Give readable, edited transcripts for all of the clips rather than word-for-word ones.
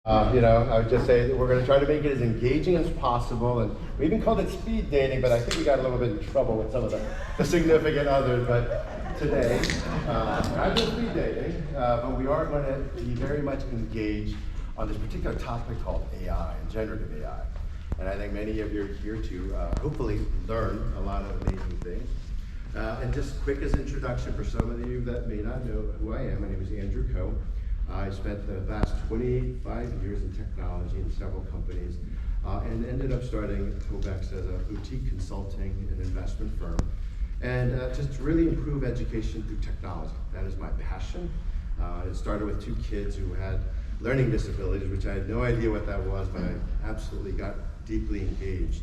I would just say that we're going to try to make it as engaging as possible, and we even called it speed dating, but I think we got a little bit in trouble with some of the significant others. But today, not just speed dating, but we are going to be very much engaged on this particular topic called AI and generative AI. And I think many of you are here to hopefully learn a lot of amazing things. And just quick as introduction for some of you that may not know who I am, my name is Andrew Coe. I spent the last 25 years in technology in several companies and ended up starting Kovexa as a boutique consulting and investment firm. And just to really improve education through technology. That is my passion. It started with 2 kids who had learning disabilities, which I had no idea what that was, but I absolutely got deeply engaged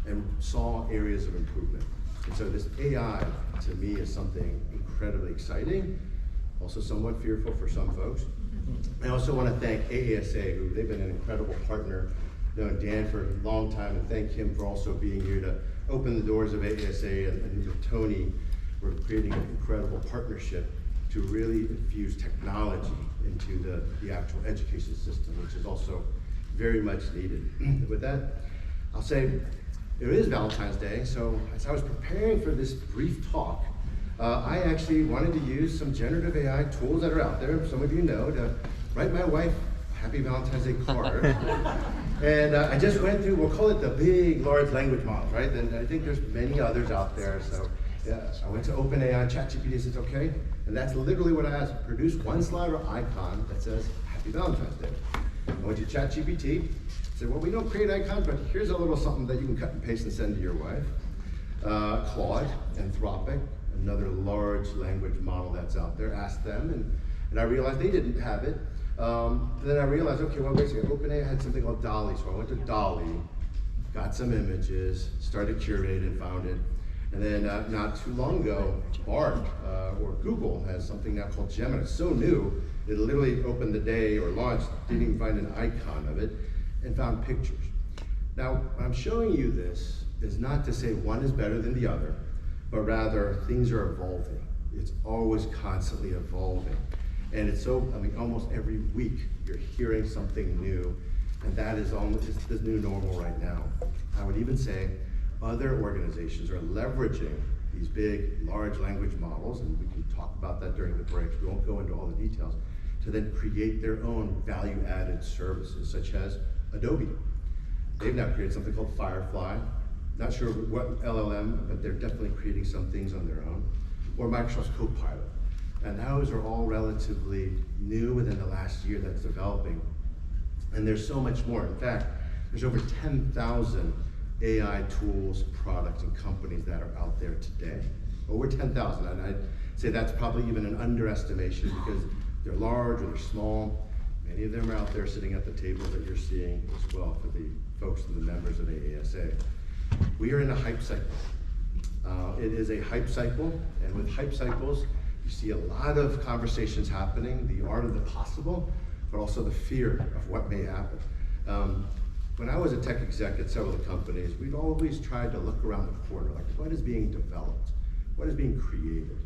and saw areas of improvement. And so this AI, to me, is something incredibly exciting, also somewhat fearful for some folks. I also want to thank AASA, who they've been an incredible partner. I've known Dan for a long time, and thank him for also being here to open the doors of AASA, and with Tony, we're creating an incredible partnership to really infuse technology into the actual education system, which is also very much needed. With that, I'll say it is Valentine's Day, so as I was preparing for this brief talk, I actually wanted to use some generative AI tools that are out there, some of you know, to write my wife a happy Valentine's Day card. And I just went through, we'll call it the big, large language models, right? And I think there's many others out there. So yeah, I went to OpenAI, ChatGPT says, okay. And that's literally what I asked, produce one slide or icon that says happy Valentine's Day. I went to ChatGPT, said, well, we don't create icons, but here's a little something that you can cut and paste and send to your wife. Claude, Anthropic, another large language model that's out there, asked them, and I realized they didn't have it. Then I realized, okay, well, basically, OpenAI had something called Dolly, so I went to Dolly, got some images, started curating, found it, and then not too long ago, Bard, or Google, has something now called Gemini. It's so new, it literally opened the day or launched, didn't even find an icon of it, and found pictures. Now, when I'm showing you this is not to say one is better than the other, but rather things are evolving. It's always constantly evolving. And it's so, almost every week you're hearing something new, and that is almost the new normal right now. I would even say other organizations are leveraging these big, large language models, and we can talk about that during the breaks, we won't go into all the details, to then create their own value-added services, such as Adobe. They've now created something called Firefly. Not sure what LLM, but they're definitely creating some things on their own. Or Microsoft's Copilot. And those are all relatively new within the last year that's developing. And there's so much more. In fact, there's over 10,000 AI tools, products, and companies that are out there today. Over 10,000, and I'd say that's probably even an underestimation because they're large or they're small. Many of them are out there sitting at the tables that you're seeing as well for the folks and the members of AASA. We are in a hype cycle. It is a hype cycle, and with hype cycles, you see a lot of conversations happening, the art of the possible, but also the fear of what may happen. When I was a tech exec at several companies, we've always tried to look around the corner, like what is being developed? What is being created?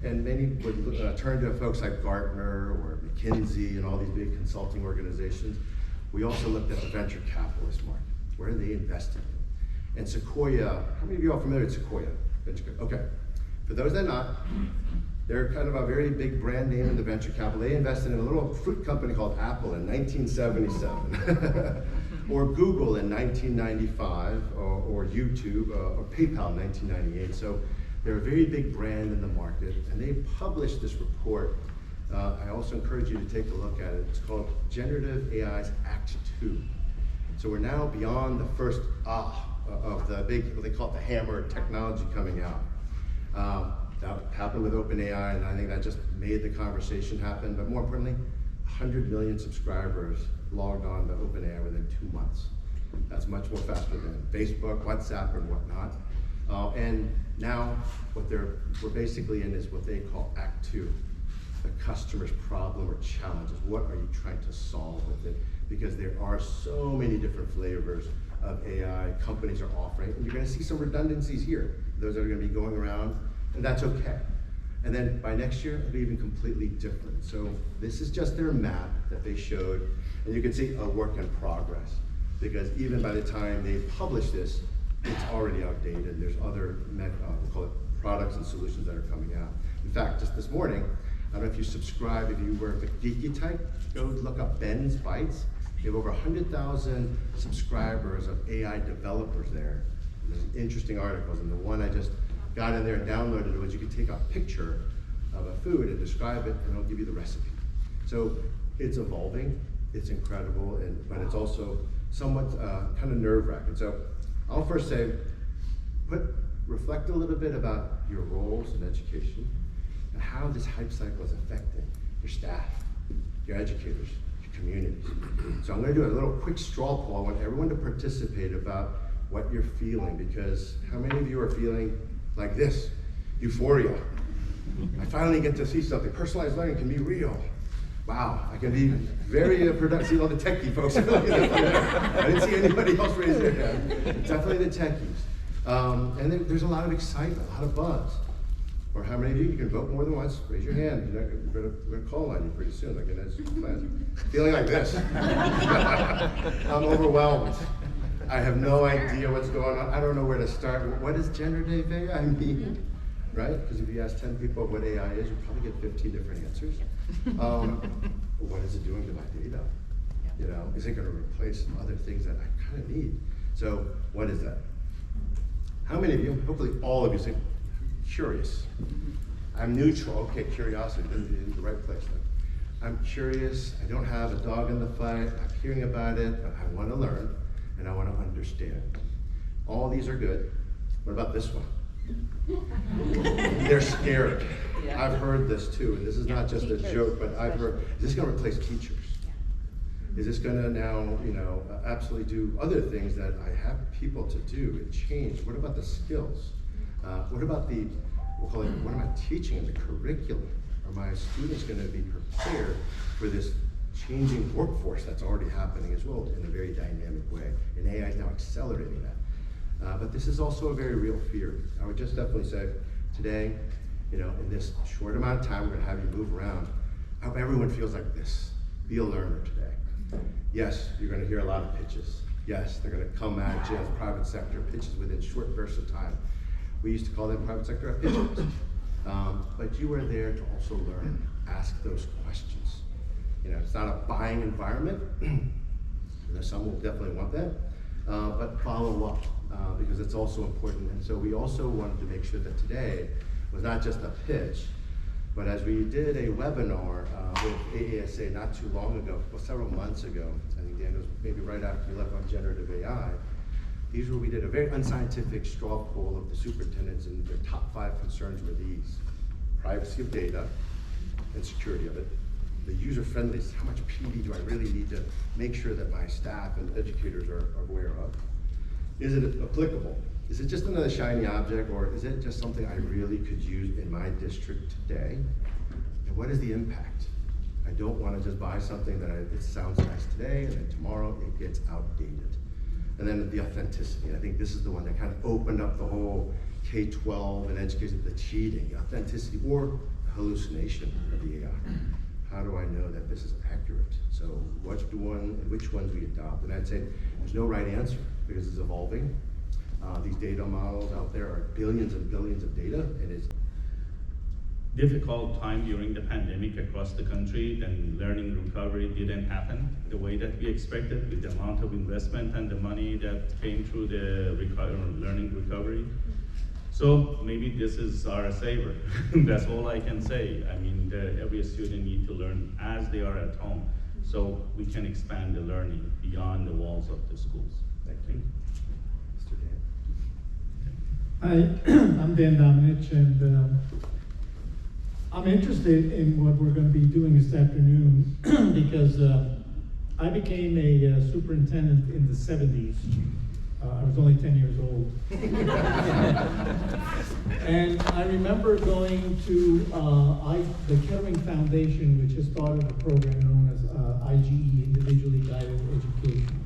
And many would turn to folks like Gartner or McKinsey and all these big consulting organizations. We also looked at the venture capitalist market. Where are they investing in? And Sequoia, how many of you are familiar with Sequoia? Okay, for those that are not, they're kind of a very big brand name in the venture capital. They invested in a little fruit company called Apple in 1977, or Google in 1995, or YouTube, or PayPal in 1998. So they're a very big brand in the market, and they published this report. I also encourage you to take a look at it. It's called Generative AI's Act 2. So we're now beyond the first of the big, what they call it, the hammer technology coming out. That happened with OpenAI, and I think that just made the conversation happen. But more importantly, 100 million subscribers logged on to OpenAI within 2 months. That's much more faster than Facebook, WhatsApp, and whatnot. And now what we're basically in is what they call Act 2, the customer's problem or challenges. What are you trying to solve with it? Because there are so many different flavors of AI companies are offering, and you're going to see some redundancies here. Those that are going to be going around, and that's okay. And then by next year, it'll be even completely different. So this is just their map that they showed, and you can see a work in progress, because even by the time they publish this, it's already outdated. There's other, we'll call it products and solutions that are coming out. In fact, just this morning, I don't know if you subscribe, if you were a geeky type, go look up Ben's Bytes. We have over 100,000 subscribers of AI developers there. And there's interesting articles, and the one I just got in there and downloaded was you could take a picture of a food and describe it, and it'll give you the recipe. So it's evolving, it's incredible, but it's also somewhat kind of nerve-wracking. So I'll first say, reflect a little bit about your roles in education and how this hype cycle is affecting your staff, your educators, your communities. So I'm going to do a little quick straw poll. I want everyone to participate about what you're feeling, because how many of you are feeling like this? Euphoria. I finally get to see something. Personalized learning can be real. Wow, I can be very productive. See all the techie folks. I didn't see anybody else raise their hand. Definitely the techies. And then there's a lot of excitement, a lot of buzz. Or how many of you can vote more than once? Raise your hand. We're going to call on you pretty soon, like in that class. Feeling like this. I'm overwhelmed. I have no idea what's going on. I don't know where to start. What is generative AI mean? Right? Because if you ask 10 people what AI is, you'll probably get 15 different answers. What is it doing to my data? You know, is it going to replace other things that I kind of need? So what is that? How many of you, hopefully all of you, say, curious. I'm neutral. Okay, curiosity, in the right place. I'm curious. I don't have a dog in the fight. I'm hearing about it, but I want to learn and I want to understand. All these are good. What about this one? They're scared. Yeah. I've heard this too, and this is not just a joke, but I've heard, is this going to replace teachers? Is this going to now, absolutely do other things that I have people to do and change? What about the skills? What about we'll call it, what am I teaching in the curriculum? Are my students going to be prepared for this changing workforce that's already happening as well in a very dynamic way? And AI is now accelerating that. But this is also a very real fear. I would just definitely say today, in this short amount of time, we're going to have you move around. I hope everyone feels like this. Be a learner today. Yes, you're going to hear a lot of pitches. Yes, they're going to come at you as private sector pitches within short bursts of time. We used to call them private sector pitches. But you are there to also learn, ask those questions. It's not a buying environment. Some will definitely want that. But follow up, because it's also important. And so we also wanted to make sure that today was not just a pitch, but as we did a webinar with AASA not too long ago, well, several months ago, I think Dan was maybe right after you left on generative AI, we did a very unscientific straw poll of the superintendents, and their top 5 concerns were these: privacy of data and security of it, the user friendliness, how much PD do I really need to make sure that my staff and educators are aware of? Is it applicable? Is it just another shiny object, or is it just something I really could use in my district today? And what is the impact? I don't want to just buy something that it sounds nice today, and then tomorrow it gets outdated. And then the authenticity. I think this is the one that kind of opened up the whole K-12 and education, the cheating, authenticity, or hallucination of the AI. How do I know that this is accurate? So which ones we adopt? And I'd say there's no right answer, because it's evolving. These data models out there are billions and billions of data, and it's difficult time during the pandemic across the country. Then learning recovery didn't happen the way that we expected, with the amount of investment and the money that came through the learning recovery. So maybe this is our saver. That's all I can say. I mean, every student needs to learn as they are at home, so we can expand the learning beyond the walls of the schools. Thank you. Mr. Dan. Hi, I'm Dan Dominich, and I'm interested in what we're going to be doing this afternoon because I became a superintendent in the 70s. I was only 10 years old. And I remember going to the Kettering Foundation, which has started a program known as IGE, Individually Guided Education.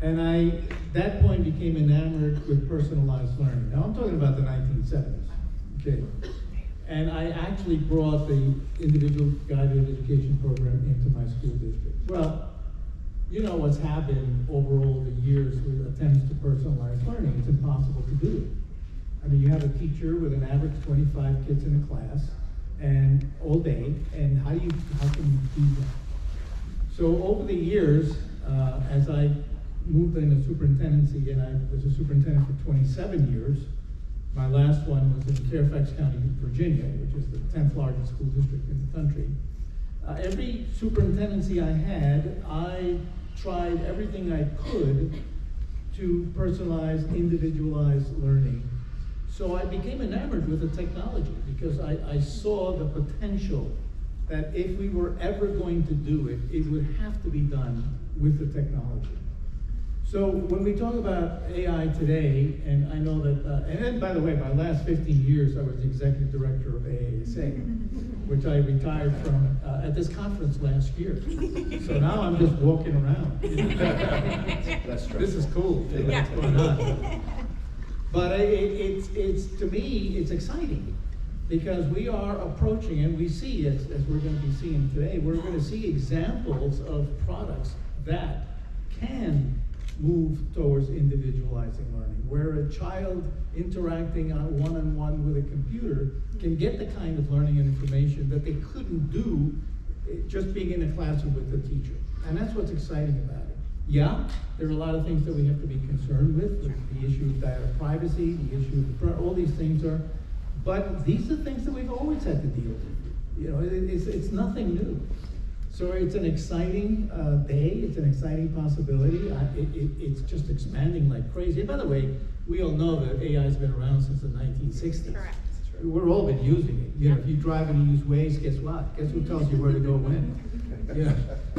And I, at that point, became enamored with personalized learning. Now, I'm talking about the 1970s, okay? And I actually brought the individual guided education program into my school district. Well, you know what's happened over the years with attempts to personalize learning. It's impossible to do it. I mean, you have a teacher with an average 25 kids in a class, and all day, and how can you do that? So over the years, as I moved into superintendency, and I was a superintendent for 27 years, my last one was in Fairfax County, Virginia, which is the 10th largest school district in the country. Every superintendency I had, I tried everything I could to personalize, individualize learning. So I became enamored with the technology because I saw the potential that if we were ever going to do it, it would have to be done with the technology. So when we talk about AI today, and I know that, and by the way, my last 15 years I was the executive director of AASA, which I retired from at this conference last year. So now I'm just walking around. That's true. This is cool. Yeah. What's going on? But it's to me, it's exciting because we are approaching, and we see, as we're going to be seeing today, we're going to see examples of products that can move towards individualizing learning, where a child interacting one-on-one with a computer can get the kind of learning and information that they couldn't do just being in a classroom with the teacher. And that's what's exciting about it. Yeah, there are a lot of things that we have to be concerned with, the issue of data privacy, the issue of all these things are, but these are things that we've always had to deal with. You know, it's nothing new. So it's an exciting day, it's an exciting possibility. It's just expanding like crazy. And by the way, we all know that AI has been around since the 1960s. Correct. We're all been using it. You know, if you drive and you use Waze, guess what? Guess who tells you where to go when? Yeah.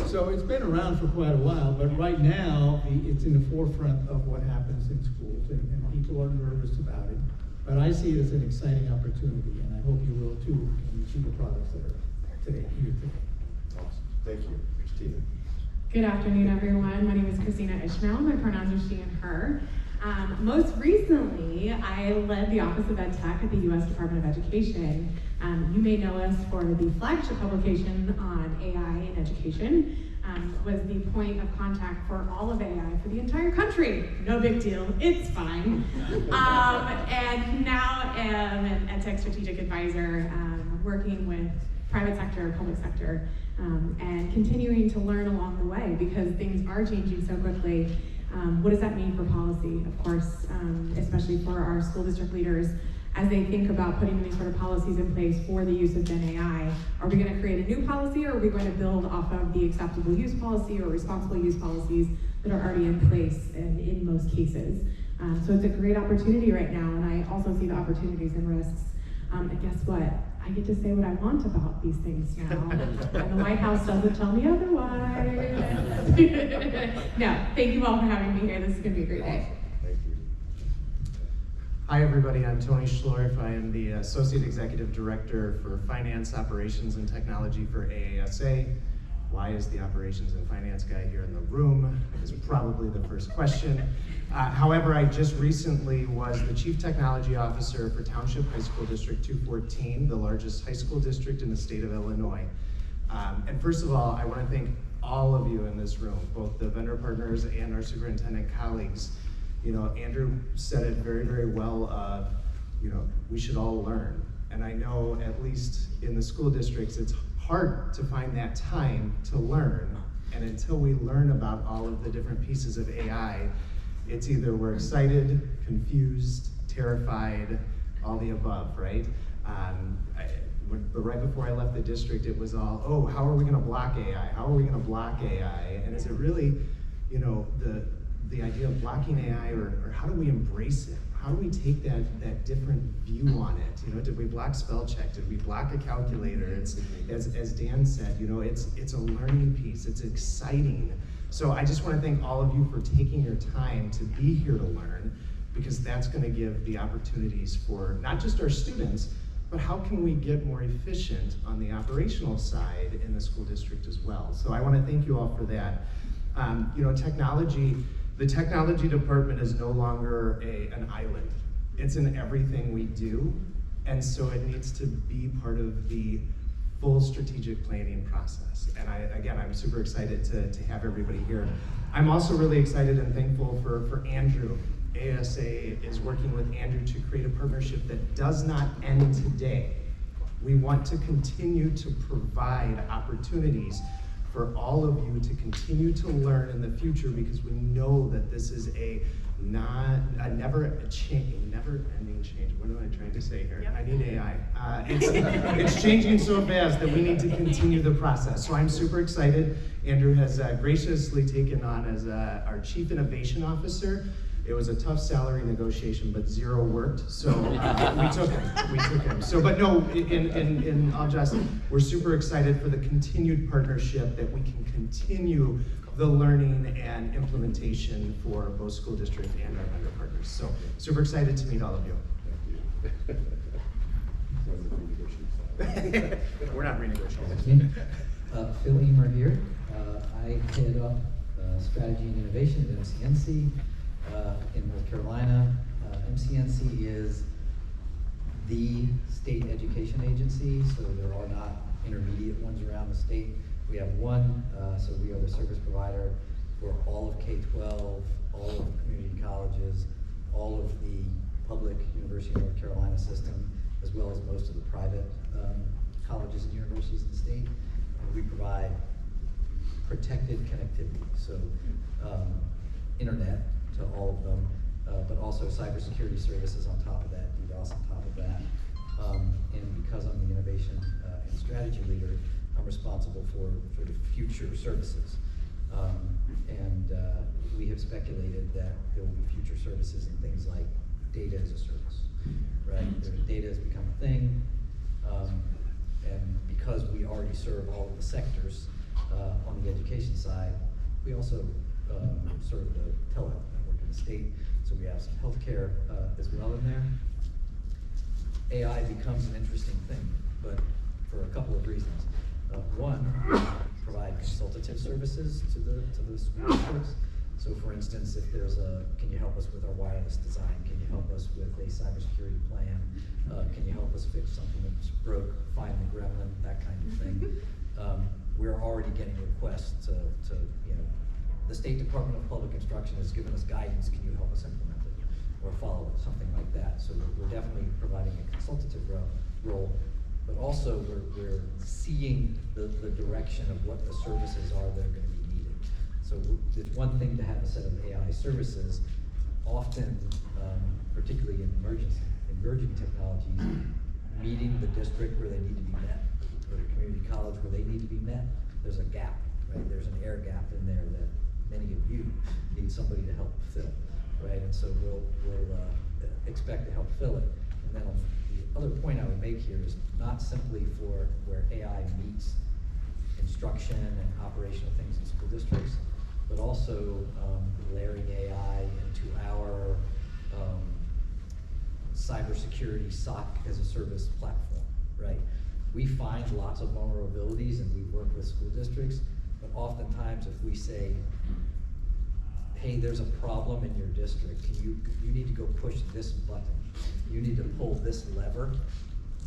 So it's been around for quite a while, but right now it's in the forefront of what happens in schools, and people are nervous about it. But I see it as an exciting opportunity, and I hope you will too when you see the products that are here today. Awesome. Thank you. Christina. Good afternoon, everyone. My name is Christina Ishmael. My pronouns are she and her. Most recently, I led the Office of Ed Tech at the U.S. Department of Education. You may know us for the flagship publication on AI in education. Was the point of contact for all of AI for the entire country. No big deal, it's fine. And now am an ed tech strategic advisor, working with private sector, public sector, and continuing to learn along the way because things are changing so quickly. What does that mean for policy? Of course, especially for our school district leaders, as they think about putting these sort of policies in place for the use of GenAI. Are we going to create a new policy, or are we going to build off of the acceptable use policy or responsible use policies that are already in place in most cases? So it's a great opportunity right now, and I also see the opportunities and risks. And guess what? I get to say what I want about these things now, and the White House doesn't tell me otherwise. No, thank you all for having me here. This is going to be a great day. Thank you. Hi everybody, I'm Tony Schlorf. I am the Associate Executive Director for Finance, Operations, and Technology for AASA. Why is the Operations and Finance guy here in the room? Is probably the first question. However, I just recently was the Chief Technology Officer for Township High School District 214, the largest high school district in the state of Illinois. And first of all, I want to thank all of you in this room, both the vendor partners and our superintendent colleagues. You know, Andrew said it very, very well, you know, we should all learn. And I know, at least in the school districts, it's hard to find that time to learn. And until we learn about all of the different pieces of AI, it's either we're excited, confused, terrified, all the above, right? But right before I left the district, it was all, oh, how are we gonna block AI? How are we gonna block AI? And is it really, you know, the idea of blocking AI, or how do we embrace it? How do we take that different view on it? You know, did we block spell check? Did we block a calculator? It's, as Dan said, you know, it's a learning piece. It's exciting. So I just want to thank all of you for taking your time to be here to learn, because that's going to give the opportunities for not just our students, but how can we get more efficient on the operational side in the school district as well. So I want to thank you all for that. You know, the technology department is no longer an island. It's in everything we do, And so it needs to be part of the full strategic planning process. And I'm super excited to have everybody here. I'm also really excited and thankful for Andrew. ASA is working with Andrew to create a partnership that does not end today. We want to continue to provide opportunities for all of you to continue to learn in the future, because we know that this is a never-ending change. What am I trying to say here? Yep. I need AI. It's changing so fast that we need to continue the process. So I'm super excited. Andrew has graciously taken on as our Chief Innovation Officer. It was a tough salary negotiation, but zero worked, so we took him. So, but no, in all justice, we're super excited for the continued partnership, that we can continue the learning and implementation for both school district and our vendor partners. So, super excited to meet all of you. We're not renegotiating. Phil Emer here. I head up strategy and innovation at MCNC. In North Carolina. MCNC is the state education agency, so there are not intermediate ones around the state. We have one, so we are the service provider for all of K-12, all of the community colleges, all of the public University of North Carolina system, as well as most of the private colleges and universities in the state. And we provide protected connectivity, so internet to all of them, but also cybersecurity services on top of that, DDoS on top of that. And because I'm the innovation and strategy leader, I'm responsible for sort of future services. And we have speculated that there will be future services in things like data as a service, right? Data has become a thing, and because we already serve all of the sectors on the education side, we also serve the telehealth network in the state, so we have some healthcare as well in there. AI becomes an interesting thing, but for a couple of reasons. One, we provide consultative services to the school districts. So for instance, if there's can you help us with our wireless design? Can you help us with a cybersecurity plan? Can you help us fix something that's broke, find the gremlin, that kind of thing? We're already getting requests to the State Department of Public Instruction has given us guidance, can you help us implement it? Or follow it, something like that. So we're definitely providing a consultative role, but also we're seeing the direction of what the services are that are going to be needed. So it's one thing to have a set of AI services, often, particularly in emerging technologies, meeting the district where they need to be met, or the community college where they need to be met. There's a gap, right? There's an air gap in there that many of you need somebody to help fill, right? And so we'll expect to help fill it. And then the other point I would make here is not simply for where AI meets instruction and operational things in school districts, but also layering AI into our cybersecurity SOC as a service platform, right? We find lots of vulnerabilities and we work with school districts, but oftentimes if we say, hey, there's a problem in your district, you need to go push this button, you need to pull this lever,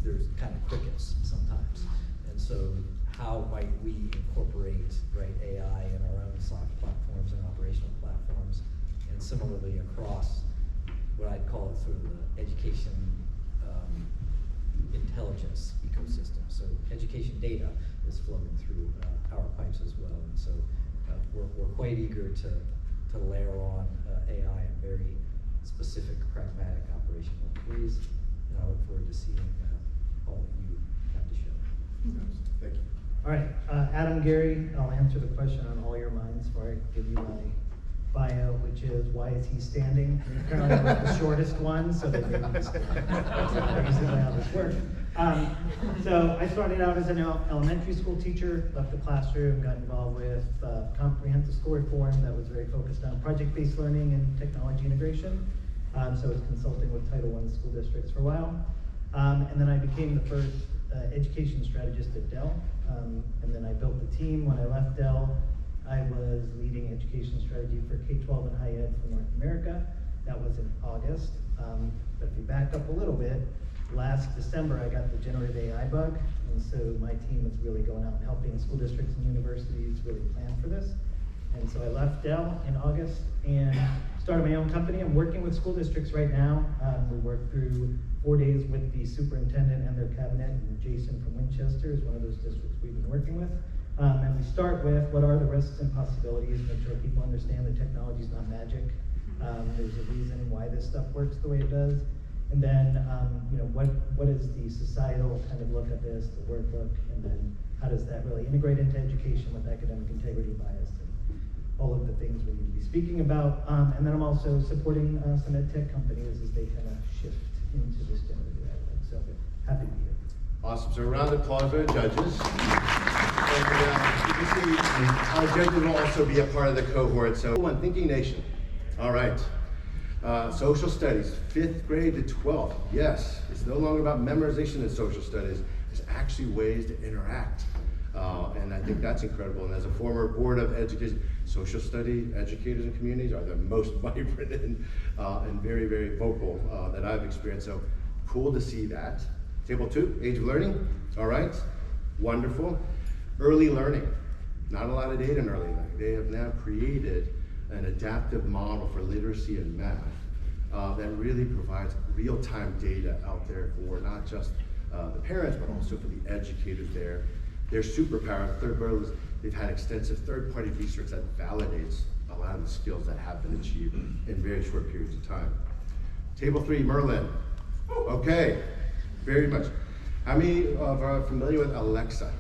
there's kind of crickets sometimes. And so how might we incorporate, right, AI in our own SOC platforms and operational platforms, and similarly across what I'd call sort of the education intelligence ecosystem. So education data is flowing through our pipes as well, and so we're quite eager to layer on AI in very specific, pragmatic, operational ways, and I look forward to seeing all that you have to show. Thank you. All right, Adam, Gary, I'll answer the question on all your minds before I give you my bio, which is why is he standing? Apparently I'm the shortest one, so that maybe that's usually how this works. So I started out as an elementary school teacher, left the classroom, got involved with comprehensive school reform that was very focused on project-based learning and technology integration. So I was consulting with Title I school districts for a while. And then I became the first education strategist at Dell. And then I built the team. When I left Dell, I was leading education strategy for K-12 and high ed for North America. That was in August. But if you back up a little bit, last December, I got the generative AI bug, and so my team is really going out and helping school districts and universities really plan for this. And so I left Dell in August and started my own company. I'm working with school districts right now. We worked through 4 days with the superintendent and their cabinet, and Jason from Winchester is one of those districts we've been working with. And we start with what are the risks and possibilities, make sure people understand the technology is not magic. There's a reason why this stuff works the way it does. And then, what is the societal kind of look at this, the work look, and then how does that really integrate into education with academic integrity, bias, and all of the things we need to be speaking about. And then I'm also supporting some ed tech companies as they kind of shift into this generative AI. So happy to be here. Awesome. So a round of applause for the judges. And, you can see our judges will also be a part of the cohort. So one, Thinking Nation. All right. Social studies, 5th grade to 12th. Yes, it's no longer about memorization in social studies. There's actually ways to interact. And I think that's incredible. And as a former board of education, social study educators and communities are the most vibrant and very, very vocal that I've experienced. So cool to see that. Table 2, age of learning. All right, wonderful. Early learning. Not a lot of data in early learning. They have now created an adaptive model for literacy and math that really provides real-time data out there for not just the parents, but also for the educators there. They're superpowered. They've had extensive third-party research that validates a lot of the skills that have been achieved in very short periods of time. Table 3, Merlin. Okay, very much. How many are familiar with Alexa?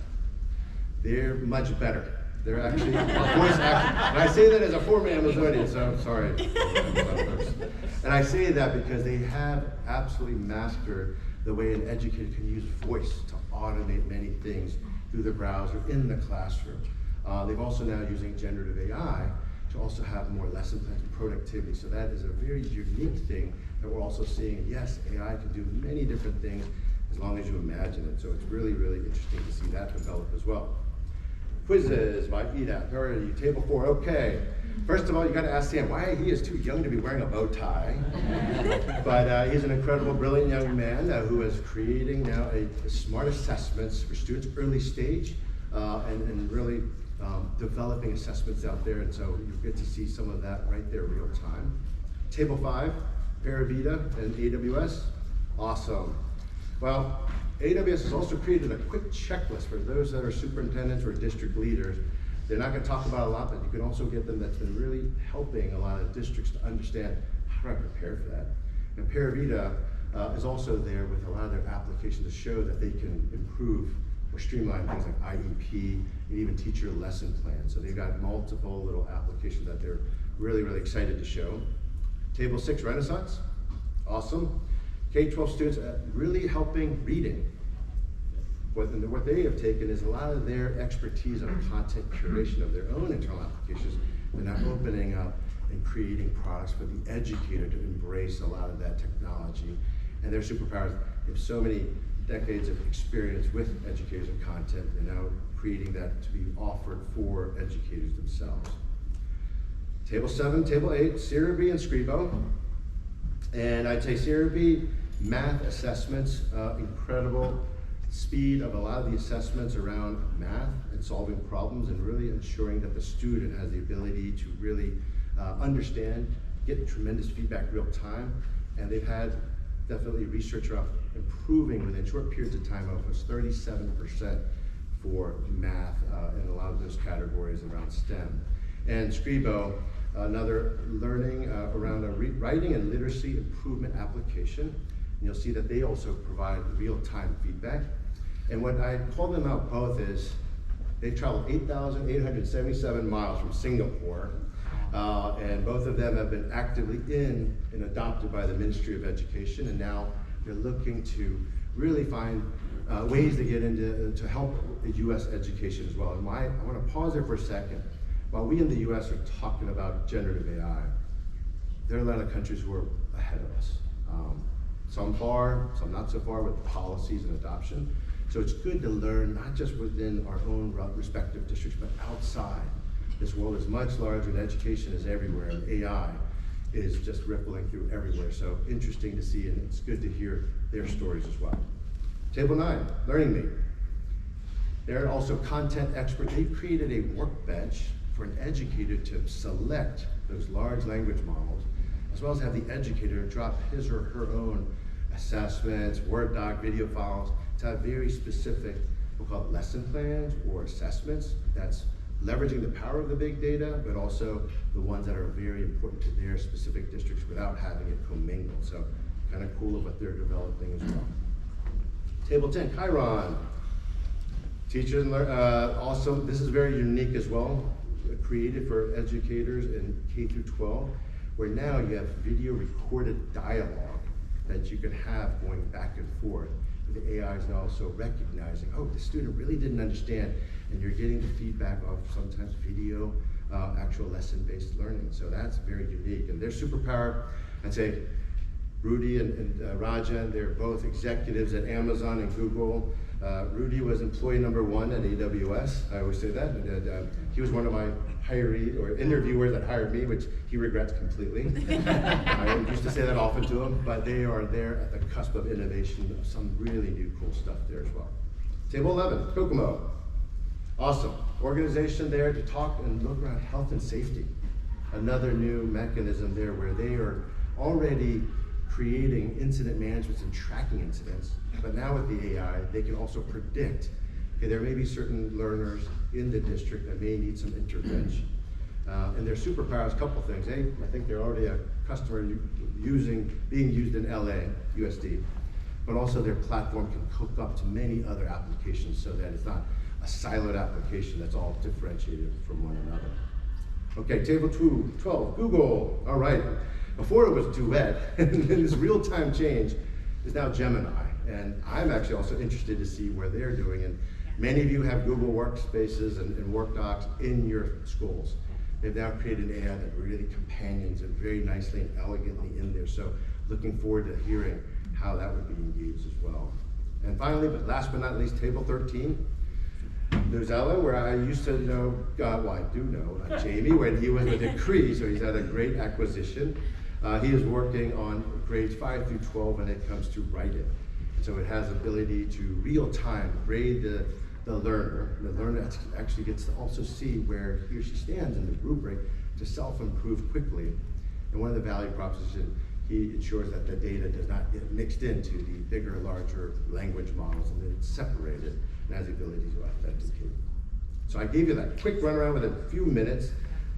They're much better. They're actually voice acting. And I say that as a former Amazonian, so I'm sorry. And I say that because they have absolutely mastered the way an educator can use voice to automate many things through the browser in the classroom. They've also now using generative AI to also have more lesson plans and productivity. So that is a very unique thing that we're also seeing. Yes, AI can do many different things as long as you imagine it. So it's really, really interesting to see that develop as well. Quizzes by EDAP. Where are you? Table 4. Okay. First of all, you got to ask Sam why he is too young to be wearing a bow tie. But he's an incredible, brilliant young man who is creating now a smart assessments for students early stage and really developing assessments out there. And so you get to see some of that right there real time. Table 5, Paravita and AWS. Awesome. Well, AWS has also created a quick checklist for those that are superintendents or district leaders. They're not going to talk about a lot, but you can also get them that's been really helping a lot of districts to understand how do I prepare for that. And Paravita is also there with a lot of their applications to show that they can improve or streamline things like IEP and even teacher lesson plans. So they've got multiple little applications that they're really, really excited to show. Table 6, Renaissance. Awesome. K-12 students really helping reading. What they have taken is a lot of their expertise on content curation of their own internal applications. They're now opening up and creating products for the educator to embrace a lot of that technology. And their superpowers have so many decades of experience with educators and content. They're now creating that to be offered for educators themselves. Table 7, Table 8, Cerebi and Scribo. And I'd say Cerebi, math assessments, incredible speed of a lot of the assessments around math and solving problems and really ensuring that the student has the ability to really understand, get tremendous feedback real time. And they've had definitely research around improving within short periods of time of 37% for math in a lot of those categories around STEM. And Scribo, another learning around a writing and literacy improvement application. And you'll see that they also provide real-time feedback. And what I call them out both is they've traveled 8,877 miles from Singapore, and both of them have been actively in and adopted by the Ministry of Education, and now they're looking to really find ways to get into to help U.S. education as well. And I want to pause there for a second. While we in the U.S. are talking about generative AI, there are a lot of countries who are ahead of us. Some far, some not so far with policies and adoption. So it's good to learn not just within our own respective districts, but outside. This world is much larger and education is everywhere, and AI is just rippling through everywhere. So interesting to see, and it's good to hear their stories as well. Table 9, Learning Me. They're also content experts. They've created a workbench for an educator to select those large language models, as well as have the educator drop his or her own assessments, Word doc, video files, to have very specific, we'll call it lesson plans or assessments that's leveraging the power of the big data, but also the ones that are very important to their specific districts without having it commingled. So kind of cool of what they're developing as well. Table 10, Chiron. Teachers and also, this is very unique as well, created for educators in K through 12, where now you have video recorded dialogue that you can have going back and forth. The AI is now also recognizing, oh, the student really didn't understand, and you're getting the feedback of sometimes video, actual lesson-based learning. So that's very unique, and their superpower, I'd say, Rudy and Rajan, they're both executives at Amazon and Google. Rudy was employee number 1 at AWS. I always say that. And, he was one of my interviewers that hired me, which he regrets completely. I used to say that often to him, but they are there at the cusp of innovation, of some really new cool stuff there as well. Table 11, Kokomo. Awesome. Organization there to talk and look around health and safety. Another new mechanism there where they are already creating incident management and tracking incidents, but now with the AI, they can also predict, okay, there may be certain learners in the district that may need some intervention. And their superpowers, a couple things. I think they're already a customer being used in LA, USD, but also their platform can hook up to many other applications so that it's not a siloed application that's all differentiated from one another. Okay, table 12, Google. All right. Before it was Duet, and then this real-time change is now Gemini. And I'm actually also interested to see where they're doing. And many of you have Google Workspaces and Work Docs in your schools. They've now created an AI that really companions it very nicely and elegantly in there. So looking forward to hearing how that would be engaged as well. And finally, but last but not least, table 13. Nozella, where I used to know, I do know Jamie when he was with Decree, so he's had a great acquisition. He is working on grades 5 through 12 when it comes to writing. So it has ability to real time grade the learner. And the learner actually gets to also see where he or she stands in the rubric to self-improve quickly. And one of the value propositions, he ensures that the data does not get mixed into the bigger, larger language models, and that it's separated and has the ability to authenticate. So I gave you that quick run around within a few minutes,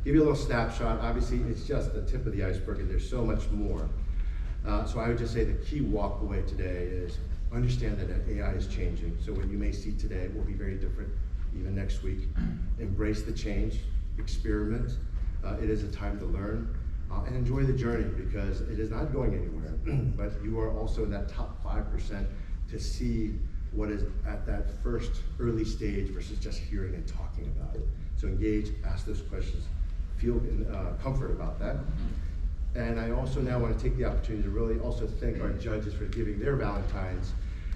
give you a little snapshot. Obviously, it's just the tip of the iceberg, and there's so much more. So I would just say the key walk away today is understand that AI is changing. So what you may see today will be very different even next week. Embrace the change, experiment. It is a time to learn. And enjoy the journey, because it is not going anywhere, but you are also in that top 5% to see what is at that first early stage versus just hearing and talking about it. So engage, ask those questions, feel comfort about that. And I also now want to take the opportunity to really also thank our judges for giving their Valentines.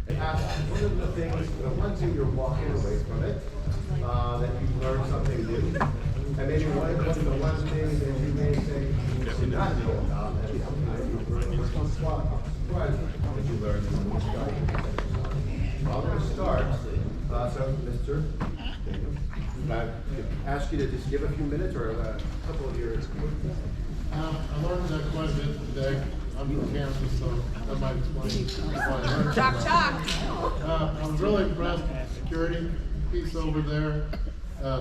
And ask one of the things, the ones that you're walking away from it, that you learned something new. And maybe one of the one thing that you may say you did not know about, that you learned in this study. Well, I'm going to start. So, Mr. Can I ask you to just give a few minutes or a couple of years? I learned quite a bit today. I'm from Kansas, so that might explain why I learned. I was really impressed with the security piece over there,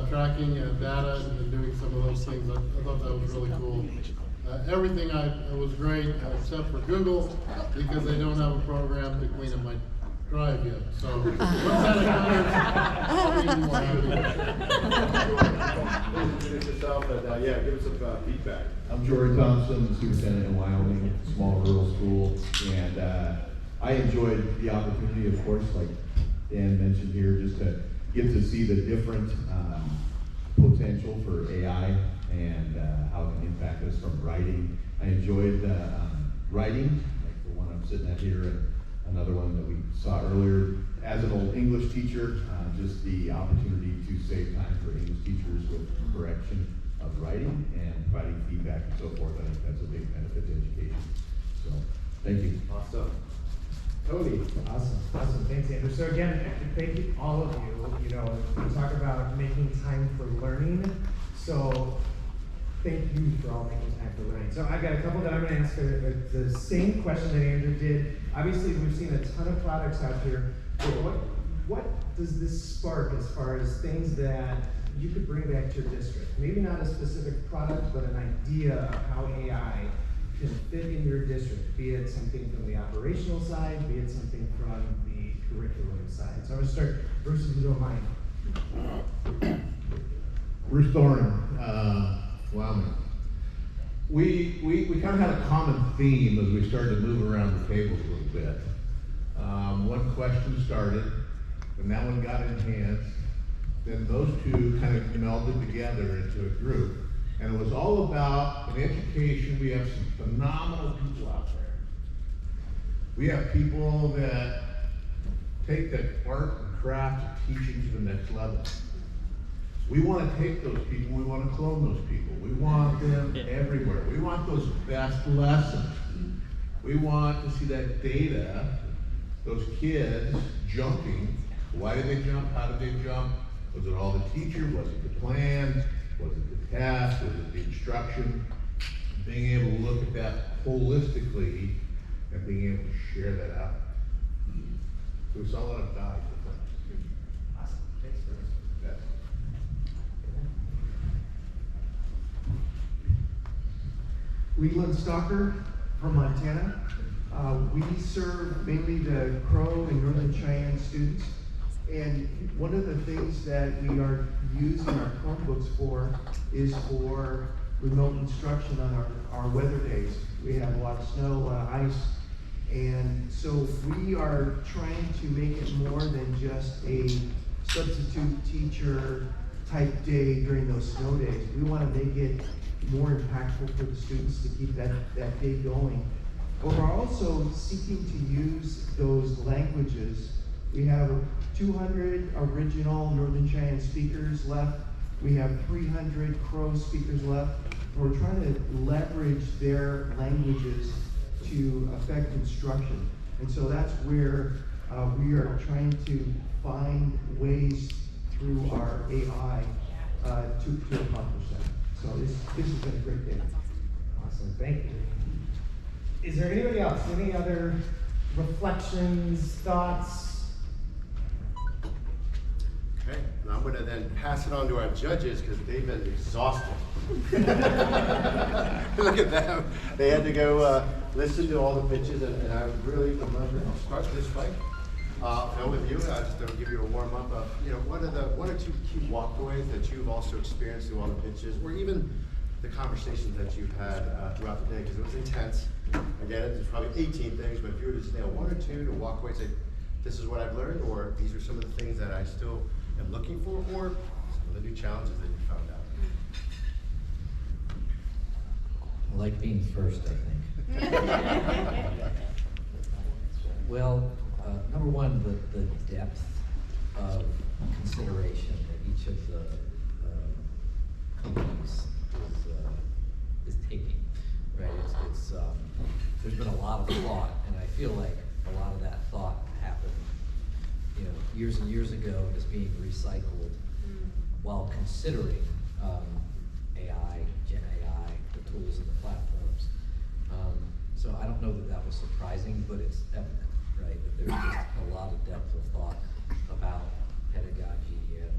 tracking data and doing some of those things. I thought that was really cool. Everything was great except for Google, because they don't have a program to clean up my drive yet. So once that occurs, I'll be more happy. Introduce yourself and yeah, give us some feedback. I'm Jory Thompson, superintendent in Wyoming, small rural school, and I enjoyed the opportunity, of course, like Dan mentioned here, just to get to see the different potential for AI and how it can impact us from writing. I enjoyed writing, like the one I'm sitting at here, and another one that we saw earlier. As an old English teacher, just the opportunity to save time for English teachers with correction of writing and providing feedback and so forth. I think that's a big benefit to education. So, thank you. Awesome. Tony. Awesome, thanks Andrew. So again, thank you, all of you. You know, we talk about making time for learning. So thank you for all making time for learning. So I've got a couple that I'm gonna ask the same question that Andrew did. Obviously, we've seen a ton of products out here, but what does this spark as far as things that you could bring back to your district? Maybe not a specific product, but an idea of how AI can fit in your district, be it something from the operational side, be it something from the curriculum side. So I'm gonna start, Bruce, if you don't mind. Bruce Thorne, Wyoming. We kind of had a common theme as we started to move around the tables a little bit. One question started, and that one got enhanced. Then those two kind of melded together into a group. And it was all about, in education, we have some phenomenal people out there. We have people that take the art and craft of teaching to the next level. We want to take those people, we want to clone those people. We want them everywhere. We want those best lessons. We want to see that data, those kids jumping. Why did they jump? How did they jump? Was it all the teacher? Was it the plan? Was it the task? Was it the instruction? Being able to look at that holistically and being able to share that out. So we saw a lot of value. Awesome, thanks, Bruce. Leland Stalker from Montana. We serve mainly the Crow and Northern Cheyenne students. And one of the things that we are using our Chromebooks for is for remote instruction on our weather days. We have a lot of snow, a lot of ice. And so we are trying to make it more than just a substitute teacher type day during those snow days. We want to make it more impactful for the students to keep that day going. But we're also seeking to use those languages. We have 200 original Northern Cheyenne speakers left. We have 300 Crow speakers left. We're trying to leverage their languages to affect instruction. And so that's where we are trying to find ways through our AI to accomplish that. So this has been a great day. Awesome, thank you. Is there anybody else? Any other reflections, thoughts? Okay, and I'm gonna then pass it on to our judges because they've been exhausted. Look at them. They had to go listen to all the pitches, and I really would love to start this way. Phil, with you, just to give you a warm up of, what are the one or two key walkways that you've also experienced through all the pitches, or even the conversations that you've had throughout the day, because it was intense. Again, there's probably 18 things, but if you were to just nail one or two to walk away and say, this is what I've learned, or these are some of the things that I still am looking for, or some of the new challenges that you found out. I like being first, I think. Well, number one, the depth of consideration that each of the companies is taking, right? It's there's been a lot of thought, and I feel like a lot of that thought happened, years and years ago, and is being recycled while considering AI, GenAI, the tools and the platforms. So I don't know that was surprising, but it's evident, right? That there's just a lot of depth of thought about pedagogy and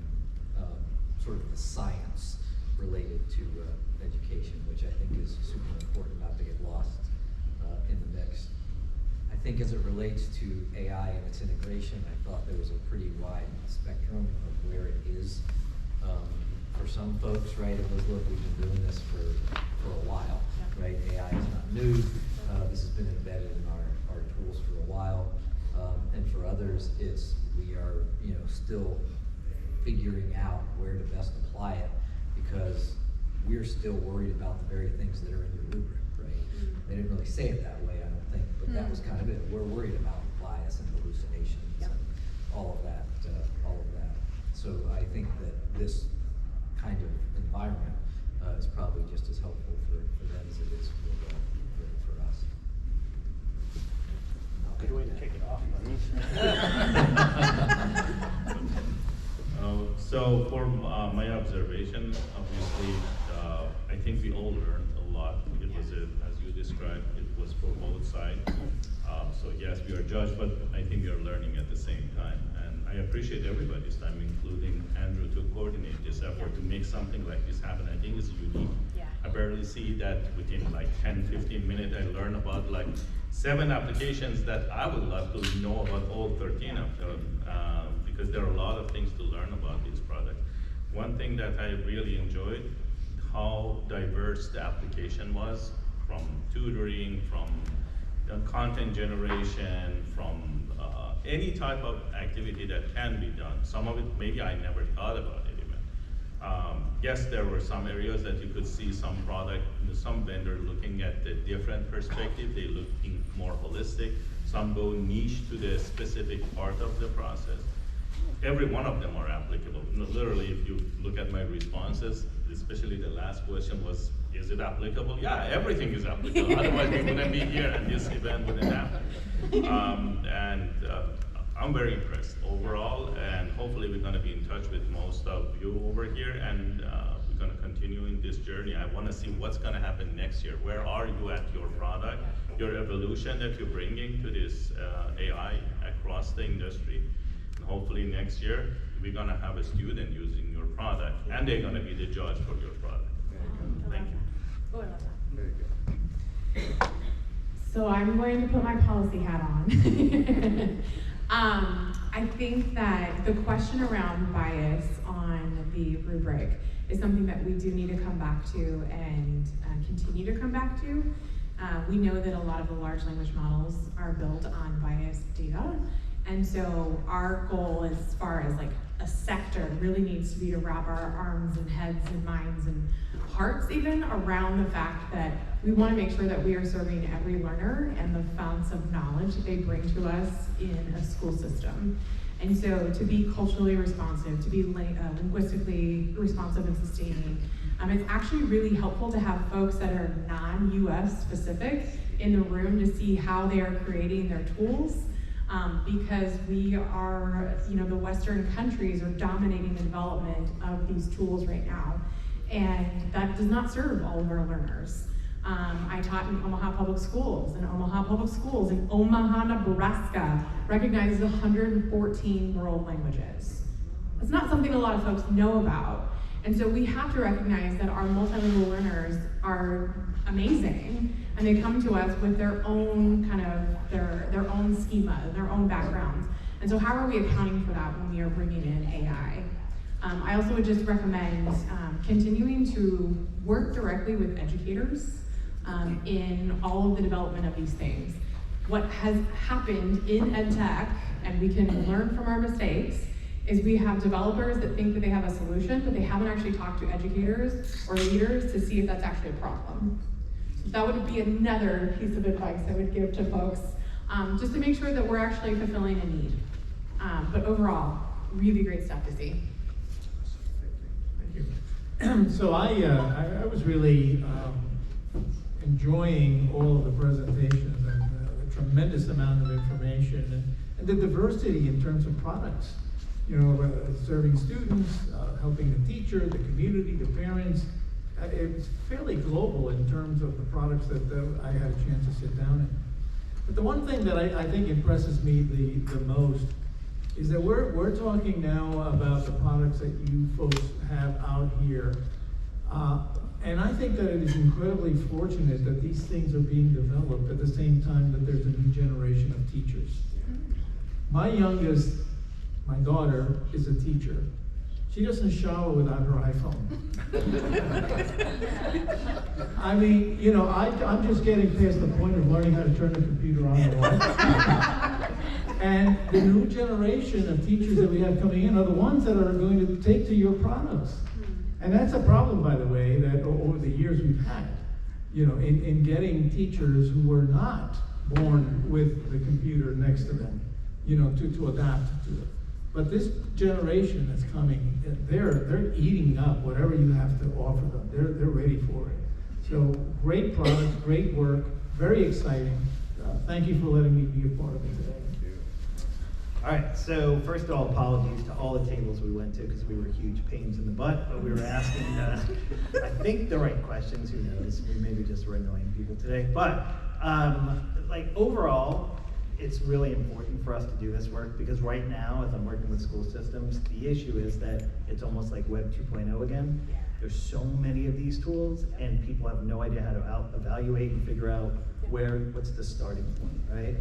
sort of the science related to education, which I think is super important not to get lost in the mix. I think as it relates to AI and its integration, I thought there was a pretty wide spectrum of where it is. For some folks, right, it was, look, we've been doing this for a while, right? AI is not new. This has been embedded in our tools for a while. And for others, it's, we are, still figuring out where to best apply it, because we're still worried about the very things that are in your rubric, right? They didn't really say it that way, I don't think, but that was kind of it. We're worried about bias and hallucinations and all of that. So I think that this kind of environment is probably just as helpful for them as it is for Kick it off, buddy. So for my observation, obviously, I think we all learned a lot. It was, as you described, it was for both sides. So yes, we are judged, but I think we are learning at the same time. And I appreciate everybody's time, including Andrew, to coordinate this effort to make something like this happen. I think it's unique. Yeah. I barely see that within like 10, 15 minutes, I learn about like 7 applications that I would love to know about all 13 of them, because there are a lot of things to learn about this product. One thing that I really enjoyed, how diverse the application was, from tutoring, from content generation, from any type of activity that can be done. Some of it, maybe I never thought about it even. Yes, there were some areas that you could see some product, some vendor looking at the different perspective, they looking more holistic. Some go niche to the specific part of the process. Every one of them are applicable. Literally, if you look at my responses, especially the last question was, is it applicable? Yeah, everything is applicable. Otherwise, we wouldn't be here and this event wouldn't happen. I'm very impressed overall, and hopefully we're gonna be in touch with most of you over here, and we're gonna continue in this journey. I wanna see what's gonna happen next year. Where are you at your product, your evolution that you're bringing to this AI across the industry? And hopefully next year, we're gonna have a student using your product, and they're gonna be the judge for your product. Thank you. Oh, I love that. Very good. So I'm going to put my policy hat on. I think that the question around bias on the rubric is something that we do need to come back to and continue to come back to. We know that a lot of the large language models are built on biased data. And so our goal as far as like a sector really needs to be to wrap our arms and heads and minds and hearts even around the fact that we want to make sure that we are serving every learner and the founts of knowledge that they bring to us in a school system. And so to be culturally responsive, to be linguistically responsive and sustaining, it's actually really helpful to have folks that are non-US specific in the room to see how they are creating their tools. Because we are, the Western countries are dominating the development of these tools right now. And that does not serve all of our learners. I taught in Omaha Public Schools, and Omaha Public Schools in Omaha, Nebraska recognizes 114 world languages. It's not something a lot of folks know about. And so we have to recognize that our multilingual learners are amazing, and they come to us with their own kind of, their own schema, their own backgrounds. And so how are we accounting for that when we are bringing in AI? I also would just recommend continuing to work directly with educators in all of the development of these things. What has happened in EdTech, and we can learn from our mistakes, is we have developers that think that they have a solution, but they haven't actually talked to educators or leaders to see if that's actually a problem. So that would be another piece of advice I would give to folks, just to make sure that we're actually fulfilling a need. But overall, really great stuff to see. Thank you. So I was really enjoying all of the presentations and the tremendous amount of information and the diversity in terms of products. Serving students, helping the teacher, the community, the parents. It's fairly global in terms of the products that I had a chance to sit down in. But the one thing that I think impresses me the most is that we're talking now about the products that you folks have out here. And I think that it is incredibly fortunate that these things are being developed at the same time that there's a new generation of teachers. My daughter is a teacher. She doesn't shower without her iPhone. I mean, I'm just getting past the point of learning how to turn the computer on and off. And the new generation of teachers that we have coming in are the ones that are going to take to your products. And that's a problem, by the way, that over the years we've had, in getting teachers who were not born with the computer next to them, to adapt to it. But this generation that's coming, they're eating up whatever you have to offer them. They're ready for it. So great products, great work, very exciting. Thank you for letting me be a part of it today. All right, so first of all, apologies to all the tables we went to because we were huge pains in the butt, but we were asking, I think, the right questions. Who knows? We maybe just were annoying people today. But like overall, it's really important for us to do this work because right now, as I'm working with school systems, the issue is that it's almost like Web 2.0 again. There's so many of these tools, and people have no idea how to evaluate and figure out what's the starting point, right?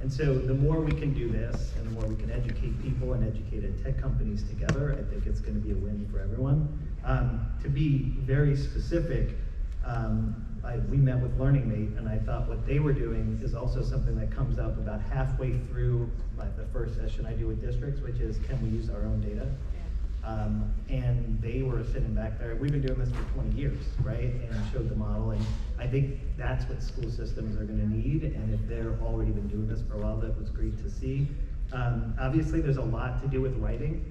And so the more we can do this, and the more we can educate people and educate tech companies together, I think it's going to be a win for everyone. To be very specific, we met with Learning Mate, and I thought what they were doing is also something that comes up about halfway through the first session I do with districts, which is, can we use our own data? And they were sitting back there. We've been doing this for 20 years, right? And showed the model, and I think that's what school systems are going to need. And if they're already been doing this for a while, that was great to see. Obviously, there's a lot to do with writing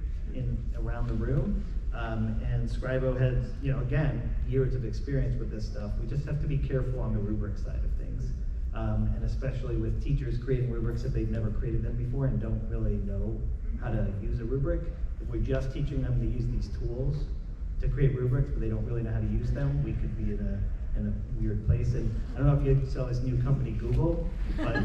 around the room. And Scribo has, again, years of experience with this stuff. We just have to be careful on the rubric side of things. And especially with teachers creating rubrics if they've never created them before and don't really know how to use a rubric. If we're just teaching them to use these tools to create rubrics, but they don't really know how to use them, we could be in a weird place. And I don't know if you saw this new company, Google, but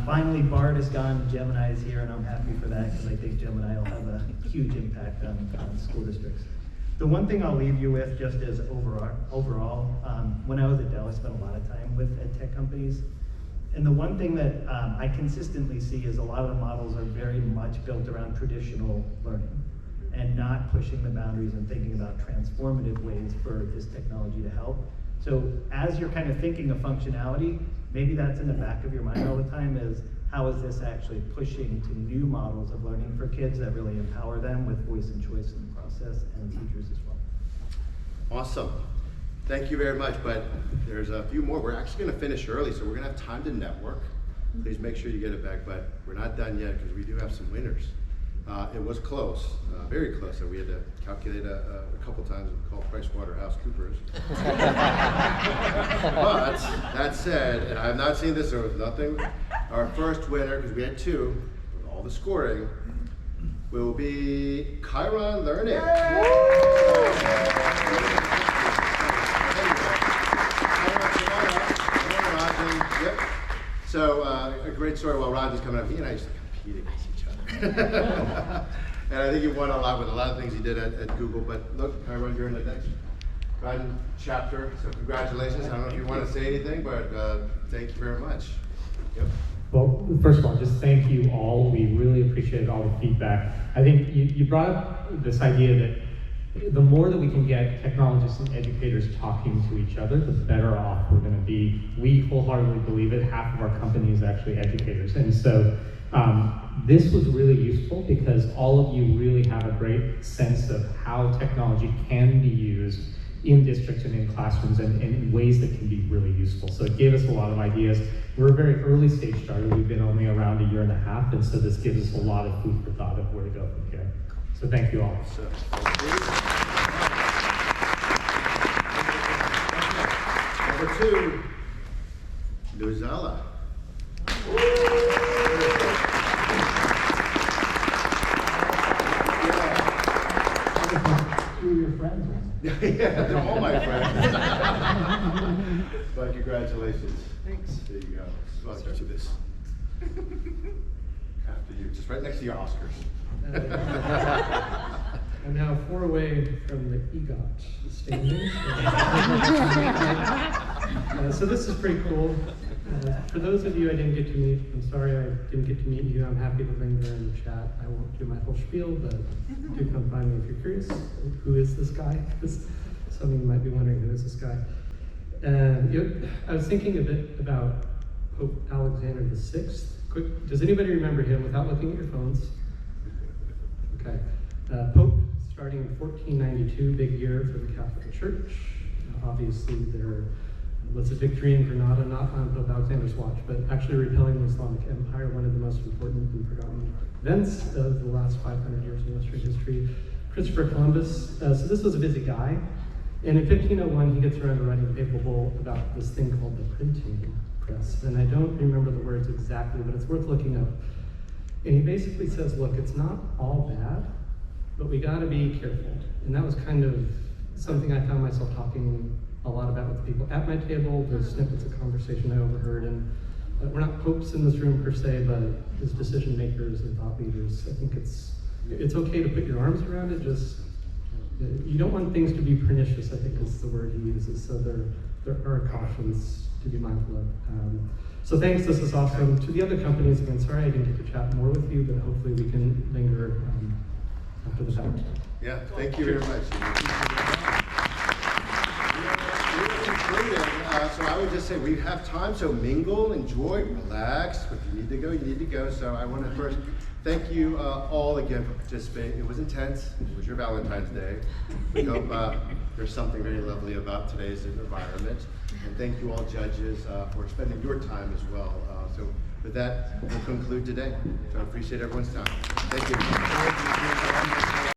finally Bard is gone, Gemini is here, and I'm happy for that because I think Gemini will have a huge impact on school districts. The one thing I'll leave you with just as overall, when I was at Dell, I spent a lot of time with ed tech companies. And the one thing that I consistently see is a lot of the models are very much built around traditional learning and not pushing the boundaries and thinking about transformative ways for this technology to help. So as you're kind of thinking of functionality, maybe that's in the back of your mind all the time is, how is this actually pushing to new models of learning for kids that really empower them with voice and choice in the process, and teachers as well. Awesome. Thank you very much, but there's a few more. We're actually going to finish early, so we're going to have time to network. Please make sure you get it back, but we're not done yet because we do have some winners. It was close, very close, and we had to calculate a couple times and call PricewaterhouseCoopers. But that said, and I have not seen this, there was nothing. Our first winner, because we had two, with all the scoring, will be Chiron Learning. Yep. So a great story while Roger's coming up. He and I used to compete against each other. And I think he won a lot with a lot of things he did at Google. But look, Chiron, you're in the next chapter. So congratulations. I don't know if you want to say anything, but thank you very much. Yep. Well, first of all, just thank you all. We really appreciated all the feedback. I think you brought up this idea that the more that we can get technologists and educators talking to each other, the better off we're going to be. We wholeheartedly believe it. Half of our company is actually educators. And so this was really useful because all of you really have a great sense of how technology can be used in districts and in classrooms and in ways that can be really useful. So it gave us a lot of ideas. We're a very early stage starter. We've been only around a year and a half, and so this gives us a lot of food for thought of where to go from here. So thank you all. Number two, Luzella. Two of your friends. Yeah, they're all my friends. But congratulations. Thanks. There you go. Well, do this. After you, just right next to your Oscars. I'm now 4 away from the EGOT standings. So this is pretty cool. For those of you I didn't get to meet, I'm sorry I didn't get to meet you. I'm happy to bring you in the chat. I won't do my whole spiel, but do come find me if you're curious. Who is this guy? Because some of you might be wondering, who is this guy? I was thinking a bit about Pope Alexander VI. Quick, does anybody remember him without looking at your phones? Okay. Pope, starting in 1492, big year for the Catholic Church. Obviously, there was a victory in Granada, not on Pope Alexander's watch, but actually repelling the Islamic Empire, one of the most important and forgotten events of the last 500 years in Western history. Christopher Columbus, so this was a busy guy. And in 1501, he gets around to writing a papal about this thing called the printing press. And I don't remember the words exactly, but it's worth looking up. And he basically says, look, it's not all bad, but we gotta be careful. And that was kind of something I found myself talking a lot about with people at my table. There's snippets of conversation I overheard, and we're not popes in this room per se, but as decision makers and thought leaders, I think it's okay to put your arms around it. Just you don't want things to be pernicious, I think is the word he uses. So there are cautions to be mindful of. So thanks, this is awesome. To the other companies, again, sorry I didn't get to chat more with you, but hopefully we can linger after the fact. Yeah, thank you very much. So I would just say we have time, so mingle, enjoy, relax. If you need to go, you need to go. So I want to first thank you all again for participating. It was intense. It was your Valentine's Day. We hope there's something very lovely about today's environment. And thank you all judges for spending your time as well. So with that, we'll conclude today. So I appreciate everyone's time. Thank you.